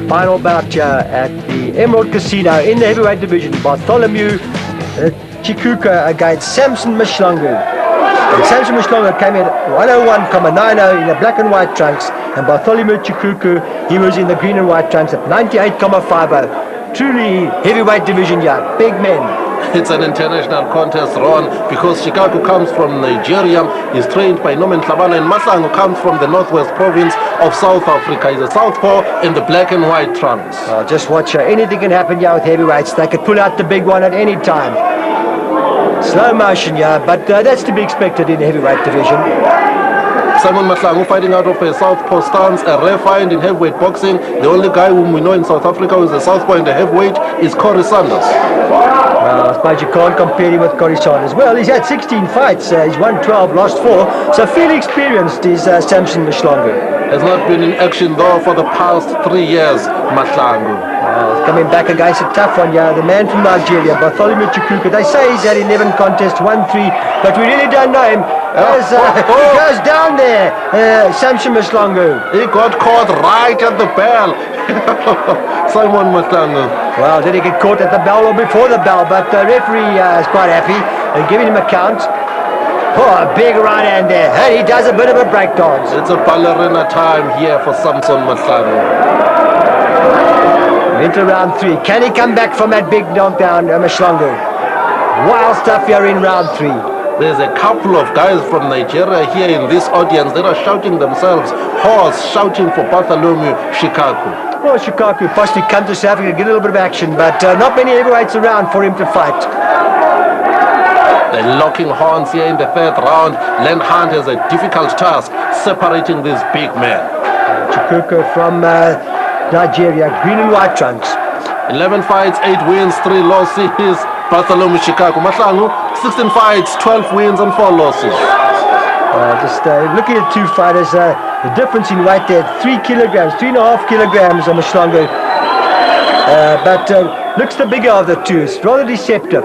Final bout here at the Emerald Casino in the heavyweight division. Bartholomew Chukwuka against Samson Mahlangu. And Samson Mahlangu came in 101.90 in the black and white trunks, and Bartholomew Chukwuka, he was in the green and white trunks at 98.50. Truly heavyweight division here, big men. It's an international contest, Ron, because Chukwuka comes from Nigeria, is trained by Norman Tlhabana, and Mahlangu comes from the northwest province of South Africa. He's a southpaw in the black and white trunks. Oh, just watch her. Anything can happen here with heavyweights. They could pull out the big one at any time. Slow motion, yeah, but that's to be expected in the heavyweight division. Samson Mahlangu fighting out of a southpaw stance, a rare find in heavyweight boxing. The only guy whom we know in South Africa who is a southpaw in the heavyweight is Corey Sanders. Well, I suppose you can't compare him with Corey Sanders. Well, he's had 16 fights. He's won 12, lost 4. So fairly experienced is Samson Mahlangu. Has not been in action though for the past 3 years, Mahlangu. Coming back against a tough one, yeah. The man from Nigeria, Bartholomew Chukwuka. They say he's had 11 contests, won 3, but we really don't know him. As he goes down there, Samson Mahlangu. He got caught right at the bell. Samson Mahlangu. Well, did he get caught at the bell or before the bell? But the referee is quite happy and giving him a count. Oh, a big right hand there. And he does a bit of a breakdance. It's a ballerina time here for Samson Mahlangu. Into round 3. Can he come back from that big knockdown, Mahlangu? Wild stuff here in round 3. There's a couple of guys from Nigeria here in this audience that are shouting themselves hoarse, shouting for Bartholomew Chukwuka. Well, Chukwuka possibly come to South Africa, get a little bit of action, but not many heavyweights around for him to fight. They're locking horns here in the 3rd round. Len Hunt has a difficult task separating these big men. Chukwuka from Nigeria, green and white trunks. 11 fights, 8 wins, 3 losses. Bartholomew Chukwuka. Mahlangu, 16 fights, 12 wins and 4 losses. Just looking at 2 fighters, the difference in weight there, 3 kilograms, 3.5 kilograms of Mahlangu. But looks the bigger of the two. It's rather deceptive.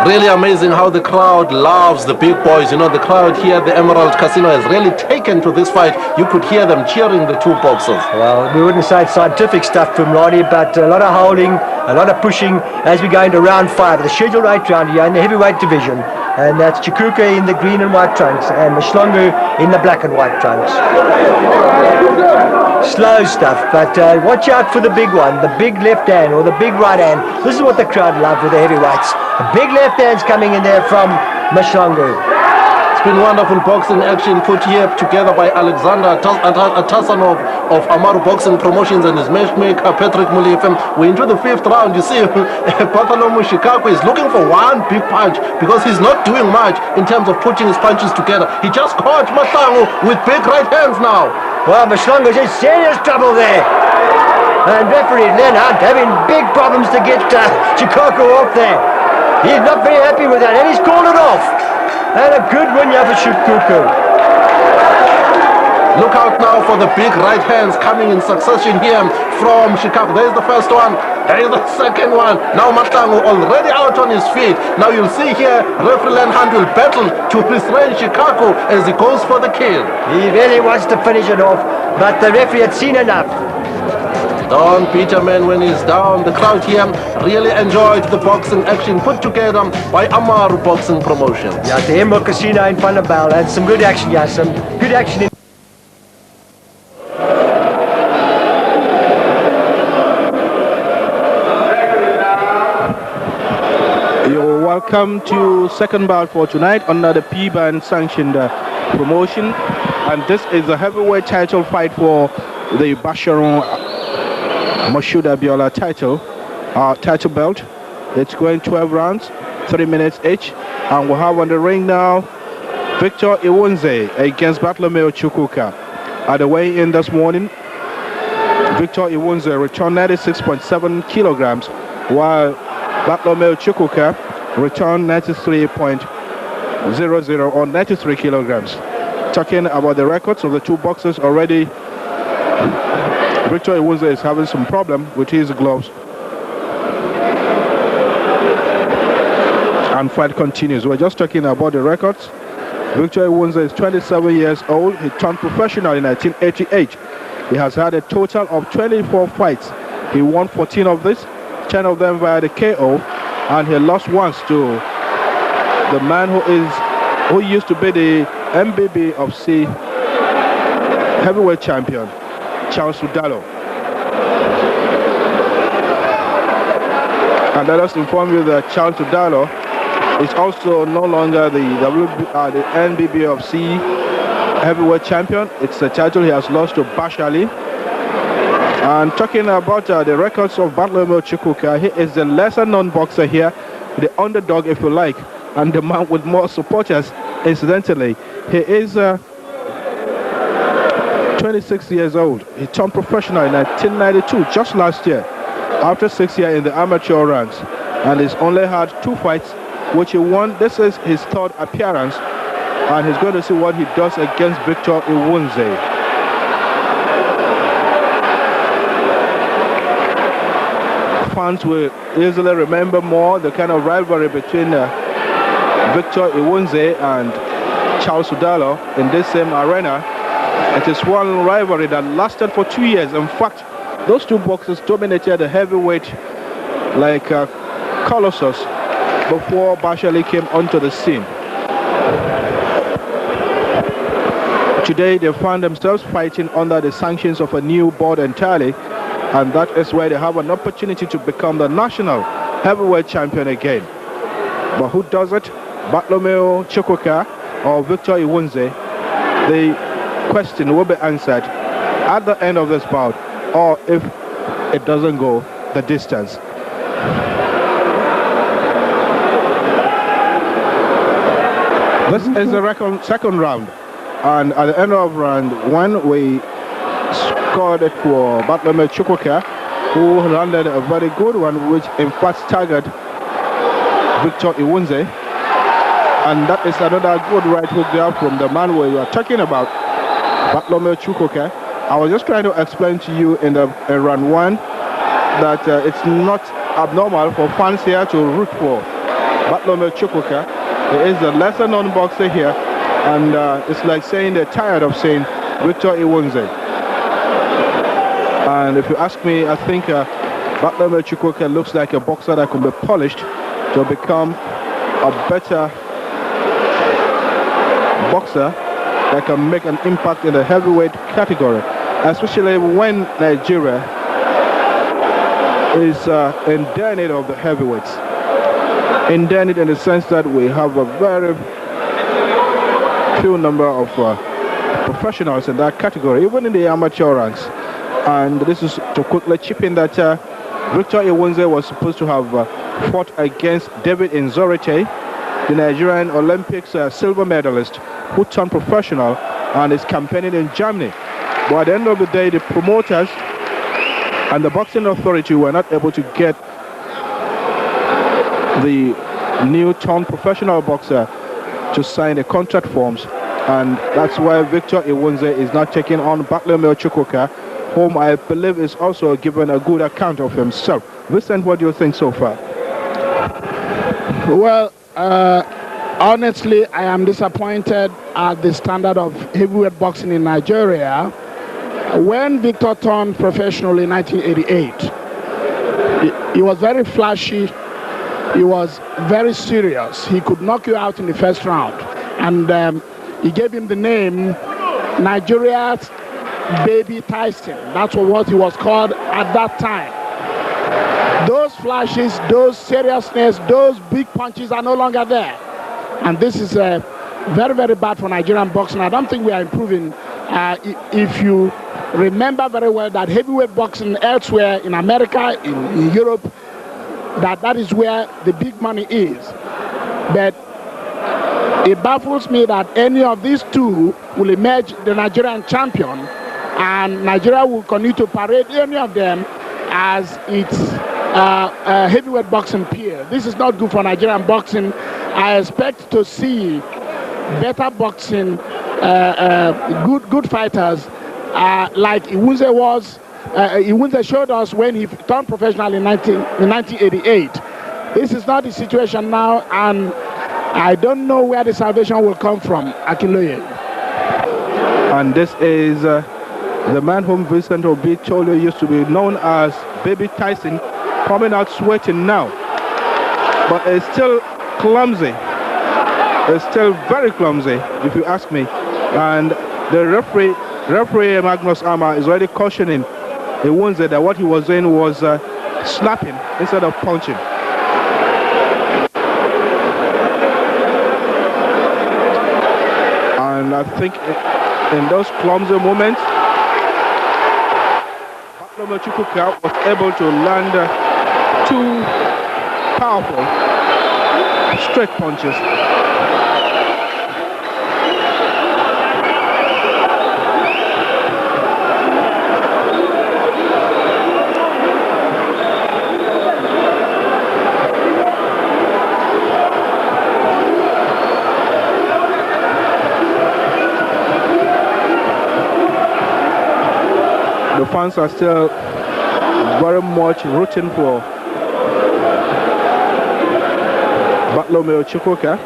Really amazing how the crowd loves the big boys. You know, the crowd here at the Emerald Casino has really taken to this fight. You could hear them cheering the 2 boxers. Well, we wouldn't say it's scientific stuff from Roddy, but a lot of holding, a lot of pushing as we go into round 5, the scheduled 8th round here in the heavyweight division. And that's Chukwuka in the green and white trunks and Mahlangu in the black and white trunks. Slow stuff, but watch out for the big one, the big left hand or the big right hand. This is what the crowd love with the heavyweights. The big left hand's coming in there from Mahlangu. It's been wonderful boxing action put here together by Alexander Atasanov of Amaru Boxing Promotions and his matchmaker Patrick Mulifem. We're into the 5th round. You see, Bartholomew Chukwuka is looking for one big punch because he's not doing much in terms of putting his punches together. He just caught Mahlangu with big right hands now. Well, Mahlangu's in serious trouble there. And referee Len Hunt having big problems to get Chukwuka off there. He's not very happy with that, and he's called it off. And a good win here for Chukwuka. Look out now for the big right hands coming in succession here from Chukwuka. There's the first one. There's the second one. Now Mahlangu already out on his feet. Now you'll see here, referee Len Hunt will battle to restrain Chukwuka as he goes for the kill. He really wants to finish it off, but the referee had seen enough. Don Peterman when he's down. The crowd here really enjoyed the boxing action put together by Amaru Boxing Promotions. Yeah, the Emerald Casino in Vanderbijl, and some good action, yeah, some good action in You're welcome to second bout for tonight under the P-Band sanctioned promotion, and this is a heavyweight title fight for the Basharon Moshood Abiola title belt. It's going 12 rounds, 3 minutes each, and we'll have on the ring now Victor Iwunze against Bartholomew Chukwuka. At the weigh-in this morning, Victor Iwunze returned 96.7 kilograms, while Bartholomew Chukwuka returned 93.00 or 93 kilograms. Talking about the records of the 2 boxers already, Victor Iwunze is having some problem with his gloves. And fight continues. We're just talking about the records. Victor Iwunze is 27 years old. He turned professional in 1988. He has had a total of 24 fights. He won 14 of this, 10 of them via the KO, and he lost once to the man who used to be the MBB of C heavyweight champion, Charles Udalo. And let us inform you that Charles Udalo is also no longer the NBBFC heavyweight champion. It's a title he has lost to Bashali. And talking about the records of Bartholomew Chukwuka, he is the lesser known boxer here, the underdog if you like, and the man with more supporters incidentally. He is 26 years old. He turned professional in 1992, just last year, after 6 years in the amateur ranks, and he's only had 2 fights which he won. This is his 3rd appearance, and he's going to see what he does against Victor Iwunze. Fans will easily remember more the kind of rivalry between Victor Iwunze and Charles Udalo in this same arena. It is one rivalry that lasted for 2 years. In fact, those two boxers dominated the heavyweight like colossus before Bashali came onto the scene. Today they find themselves fighting under the sanctions of a new board entirely, and that is where they have an opportunity to become the national heavyweight champion again. But who does it? Bartholomew Chukwuka or Victor Iwunze? The question will be answered at the end of this bout, or if it doesn't go the distance. This is the second round, and at the end of round 1 we scored it for Bartholomew Chukwuka, who landed a very good one, which in fact staggered Victor Iwunze. And that is another good right hook there from the man we were talking about, Bartholomew Chukwuka. I was just trying to explain to you in round 1 that it's not abnormal for fans here to root for Bartholomew Chukwuka. He is a lesser known boxer here, and it's like saying they're tired of saying Victor Iwunze. And if you ask me, I think Bartholomew Chukwuka looks like a boxer that can be polished to become a better boxer that can make an impact in the heavyweight category, especially when Nigeria is in their need of the heavyweights. In their need in the sense that we have a very few number of professionals in that category, even in the amateur ranks. And this is to quickly chip in that Victor Iwunze was supposed to have fought against David Nzorite, the Nigerian Olympics silver medalist, who turned professional and is campaigning in Germany. But at the end of the day, the promoters and the boxing authority were not able to get the new turned professional boxer to sign the contract forms, and that's why Victor Iwunze is not taking on Bartholomew Chukwuka, whom I believe is also given a good account of himself. Vincent, what do you think so far? Well, honestly, I am disappointed at the standard of heavyweight boxing in Nigeria. When Victor turned professional in 1988, he was very flashy. He was very serious. He could knock you out in the first round. And he gave him the name Nigeria's Baby Tyson. That's what he was called at that time. Those flashes, those seriousness, those big punches are no longer there. And this is very, very bad for Nigerian boxing. I don't think we are improving. If you remember very well that heavyweight boxing elsewhere in America, in Europe, that is where the big money is. But it baffles me that any of these two will emerge the Nigerian champion, and Nigeria will continue to parade any of them as its heavyweight boxing peer. This is not good for Nigerian boxing. I expect to see better boxing, good fighters like Iwunze was. Iwunze showed us when he turned professional in 1988. This is not the situation now, and I don't know where the salvation will come from, Akinloye. And this is The man whom Vincent Obi told you used to be known as Baby Tyson, coming out sweating now. But it's still clumsy. It's still very clumsy, if you ask me. And the referee Magnus Arma is already cautioning the ones that what he was doing was slapping instead of punching. And I think in those clumsy moments, Bartholomew Chukwuka was able to land two powerful straight punches. The fans are still very much rooting for Bartholomew Chukwuka.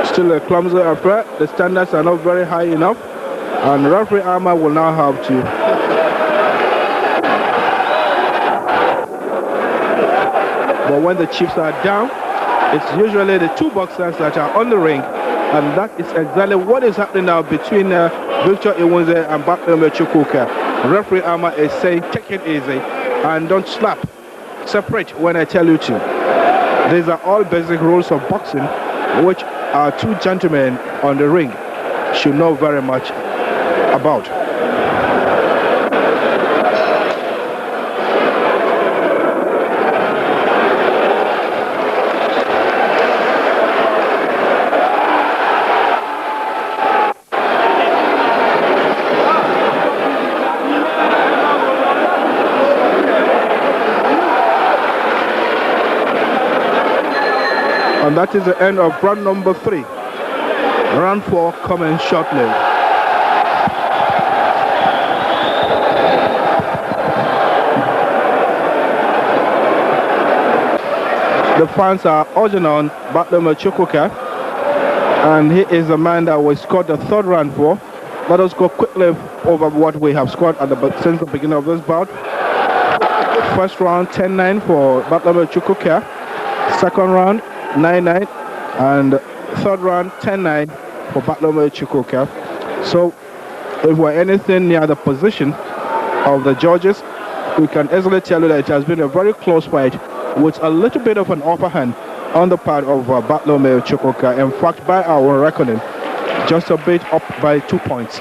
Still a clumsy affair. The standards are not very high enough, and referee Arma will now have to but when the chiefs are down, it's usually the two boxers that are on the ring, and that is exactly what is happening now between Victor Iwunze and Bartholomew Chukwuka. Referee Arma is saying, take it easy and don't slap. Separate when I tell you to. These are all basic rules of boxing, which our two gentlemen on the ring should know very much about. And that is the end of round number 3. Round 4 coming shortly. The fans are urging on Bartholomew Chukwuka, and he is the man that we scored the third round for. Let us go quickly over what we have scored since the beginning of this bout. First round 10-9 for Bartholomew Chukwuka. Second round 9-9, and third round 10-9 for Bartholomew Chukwuka. So if we're anything near the position of the judges, we can easily tell you that it has been a very close fight with a little bit of an upper hand on the part of Bartholomew Chukwuka. In fact, by our reckoning, just a bit up by 2 points.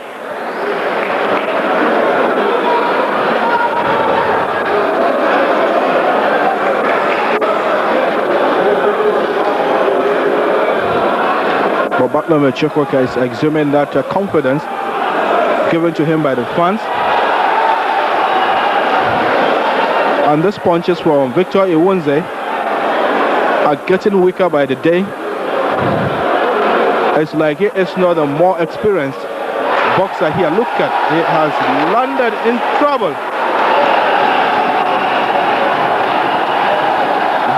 But Bartholomew Chukwuka is exhuming that confidence given to him by the fans. And these punches from Victor Iwunze are getting weaker by the day. It's like he is not a more experienced boxer here. Look at, he has landed in trouble.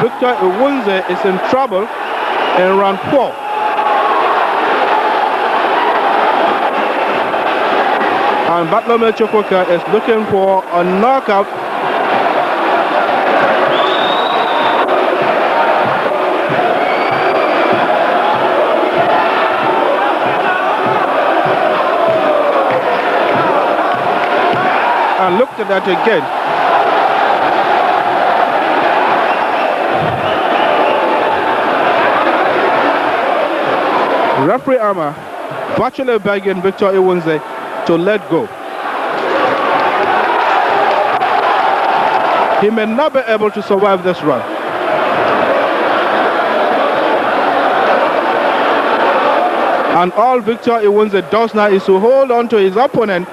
Victor Iwunze is in trouble in round 4. And Bartholomew Chukwuka is looking for a knockout. And look at that again. Referee Arma virtually begging Victor Iwunze to let go. He may not be able to survive this run. And all Victor Iwunze does now is to hold on to his opponent.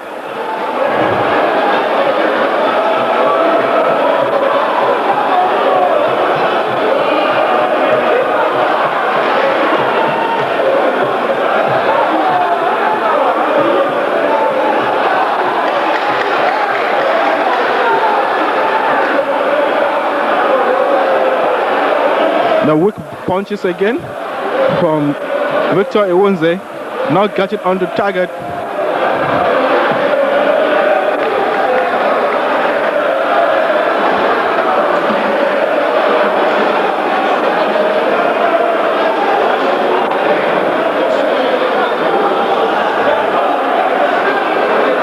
The weak punches again from Victor Iwunze. Not got it on the target.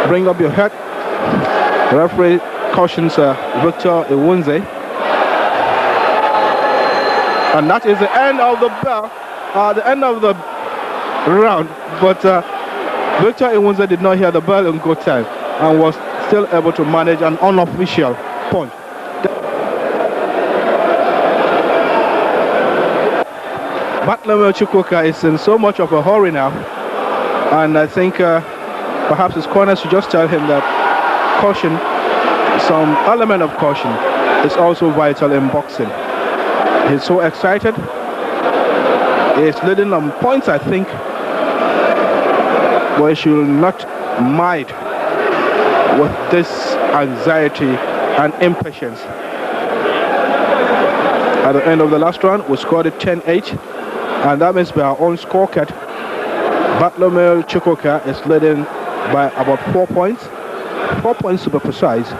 Bring up your head. Referee cautions Victor Iwunze. And that is the end of the bell, the end of the round. But Victor Iwunze did not hear the bell in good time and was still able to manage an unofficial point. Bartholomew Chukwuka is in so much of a hurry now, and I think perhaps his corner should just tell him that caution, some element of caution, is also vital in boxing. He's so excited. He's leading on points, I think, but he should not mind with this anxiety and impatience. At the end of the last round, we scored it 10-8, and that means by our own scorecard, Bartholomew Chukwuka is leading by about 4 points. 4 points to be precise.